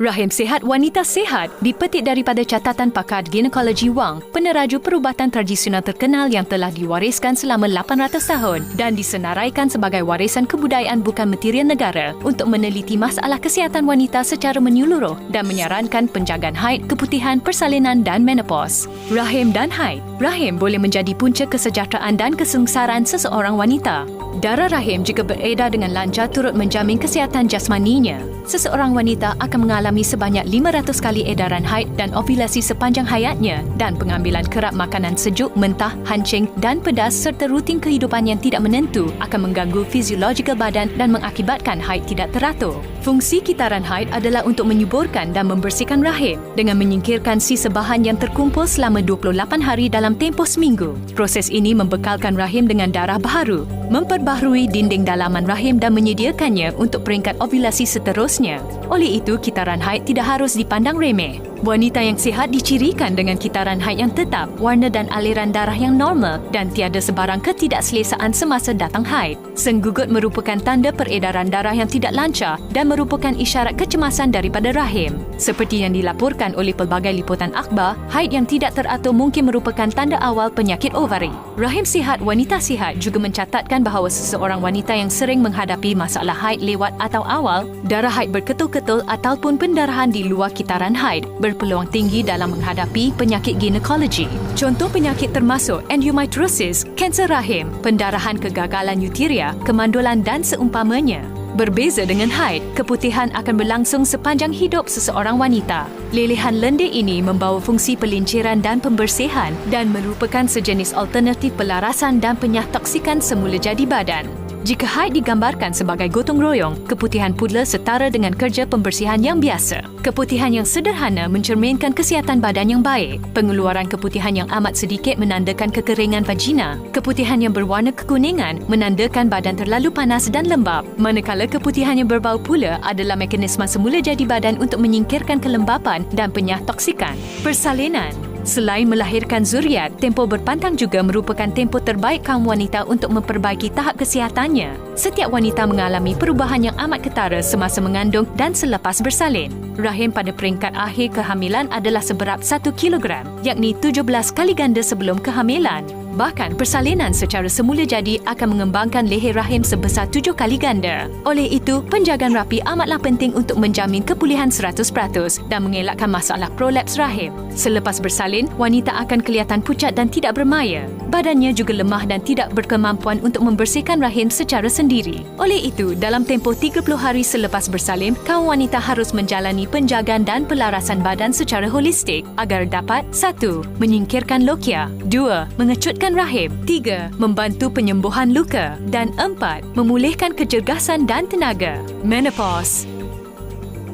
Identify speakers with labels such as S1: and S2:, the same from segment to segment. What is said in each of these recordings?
S1: Rahim sihat, wanita sihat dipetik daripada catatan pakar ginekologi Wang, peneraju perubatan tradisional terkenal yang telah diwariskan selama 800 tahun dan disenaraikan sebagai warisan kebudayaan bukan material negara untuk meneliti masalah kesihatan wanita secara menyeluruh dan menyarankan penjagaan haid, keputihan, persalinan dan menopause. Rahim dan haid. Rahim boleh menjadi punca kesejahteraan dan kesengsaran seseorang wanita. Darah rahim jika beredar dengan lancar turut menjamin kesihatan jasmaninya. Seseorang wanita akan mengalami sebanyak 500 kali edaran haid dan ovulasi sepanjang hayatnya dan pengambilan kerap makanan sejuk, mentah, hancing dan pedas serta rutin kehidupan yang tidak menentu akan mengganggu fisiologikal badan dan mengakibatkan haid tidak teratur. Fungsi kitaran haid adalah untuk menyuburkan dan membersihkan rahim dengan menyingkirkan sisa bahan yang terkumpul selama 28 hari dalam tempoh seminggu. Proses ini membekalkan rahim dengan darah baharu, memperbaharui dinding dalaman rahim dan menyediakannya untuk peringkat ovulasi seterusnya. Oleh itu, kitaran haid tidak harus dipandang remeh. Wanita yang sihat dicirikan dengan kitaran haid yang tetap, warna dan aliran darah yang normal dan tiada sebarang ketidakselesaan semasa datang haid. Senggugut merupakan tanda peredaran darah yang tidak lancar dan merupakan isyarat kecemasan daripada rahim. Seperti yang dilaporkan oleh pelbagai liputan akhbar, haid yang tidak teratur mungkin merupakan tanda awal penyakit ovari. Rahim sihat, wanita sihat juga mencatatkan bahawa seseorang wanita yang sering menghadapi masalah haid lewat atau awal, darah haid berketul-ketul ataupun pendarahan di luar kitaran haid berpeluang tinggi dalam menghadapi penyakit ginekologi. Contoh penyakit termasuk endometriosis, kanser rahim, pendarahan kegagalan uteria, kemandulan dan seumpamanya. Berbeza dengan haid, keputihan akan berlangsung sepanjang hidup seseorang wanita. Lelehan lendir ini membawa fungsi pelinciran dan pembersihan dan merupakan sejenis alternatif pelarasan dan penyah-toksikan semula jadi badan. Jika haid digambarkan sebagai gotong royong, keputihan pula setara dengan kerja pembersihan yang biasa. Keputihan yang sederhana mencerminkan kesihatan badan yang baik. Pengeluaran keputihan yang amat sedikit menandakan kekeringan vagina. Keputihan yang berwarna kekuningan menandakan badan terlalu panas dan lembap. Manakala keputihan yang berbau pula adalah mekanisme semula jadi badan untuk menyingkirkan kelembapan dan penyah toksikan. Persalinan. Selain melahirkan zuriat, tempoh berpantang juga merupakan tempoh terbaik kaum wanita untuk memperbaiki tahap kesihatannya. Setiap wanita mengalami perubahan yang amat ketara semasa mengandung dan selepas bersalin. Rahim pada peringkat akhir kehamilan adalah seberat 1 kilogram, yakni 17 kali ganda sebelum kehamilan. Bahkan persalinan secara semula jadi akan mengembangkan leher rahim sebesar 7 kali ganda. Oleh itu, penjagaan rapi amatlah penting untuk menjamin kepulihan 100% dan mengelakkan masalah prolaps rahim. Selepas bersalin, wanita akan kelihatan pucat dan tidak bermaya. Badannya juga lemah dan tidak berkemampuan untuk membersihkan rahim secara sendiri. Oleh itu, dalam tempoh 30 hari selepas bersalin, kaum wanita harus menjalani penjagaan dan pelarasan badan secara holistik agar dapat 1. Menyingkirkan lokia, 2. Mengecutkan rahim, 3. Membantu penyembuhan luka dan 4. Memulihkan kecergasan dan tenaga. Menopause.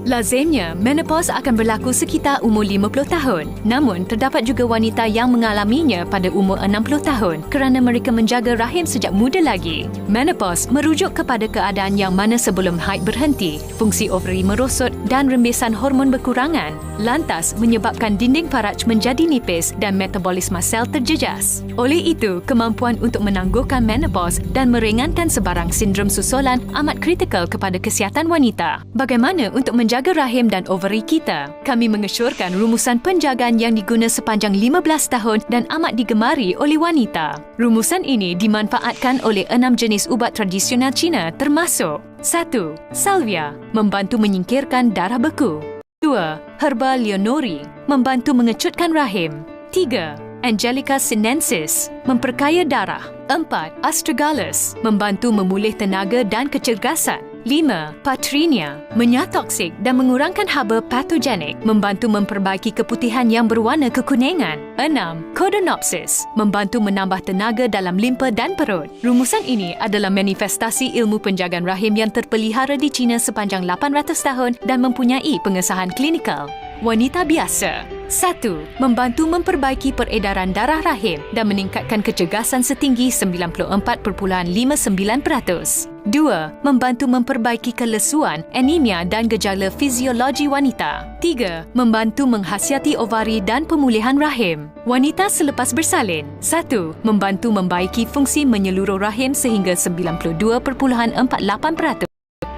S1: Lazimnya, menopause akan berlaku sekitar umur 50 tahun. Namun, terdapat juga wanita yang mengalaminya pada umur 60 tahun kerana mereka menjaga rahim sejak muda lagi. Menopause merujuk kepada keadaan yang mana sebelum haid berhenti, fungsi ovary merosot dan rembesan hormon berkurangan. Lantas, menyebabkan dinding faraj menjadi nipis dan metabolisme sel terjejas. Oleh itu, kemampuan untuk menangguhkan menopause dan meringankan sebarang sindrom susulan amat kritikal kepada kesihatan wanita. Bagaimana untuk menjaga rahim dan ovary kita? Kami mengesyorkan rumusan penjagaan yang diguna sepanjang 15 tahun dan amat digemari oleh wanita. Rumusan ini dimanfaatkan oleh 6 jenis ubat tradisional Cina termasuk 1. Salvia, membantu menyingkirkan darah beku. 2. Herba leonori, membantu mengecutkan rahim. 3. Angelica sinensis, memperkaya darah. 4. Astragalus, membantu memulih tenaga dan kecergasan. 5. Patrinia, menyatoksik dan mengurangkan haba patogenik, membantu memperbaiki keputihan yang berwarna kekuningan. 6. Codonopsis, membantu menambah tenaga dalam limpa dan perut. Rumusan ini adalah manifestasi ilmu penjagaan rahim yang terpelihara di China sepanjang 800 tahun dan mempunyai pengesahan klinikal. Wanita biasa. 1. Membantu memperbaiki peredaran darah rahim dan meningkatkan kecergasan setinggi 94.59%. 2. Membantu memperbaiki kelesuan, anemia dan gejala fisiologi wanita. 3. Membantu menghasiati ovari dan pemulihan rahim. Wanita selepas bersalin. 1. Membantu membaiki fungsi menyeluruh rahim sehingga 92.48%.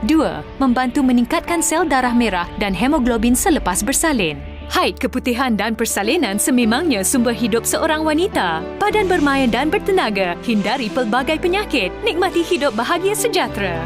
S1: 2. Membantu meningkatkan sel darah merah dan hemoglobin selepas bersalin. Haid, keputihan dan persalinan sememangnya sumber hidup seorang wanita. Badan bermain dan bertenaga, hindari pelbagai penyakit, nikmati hidup bahagia sejahtera.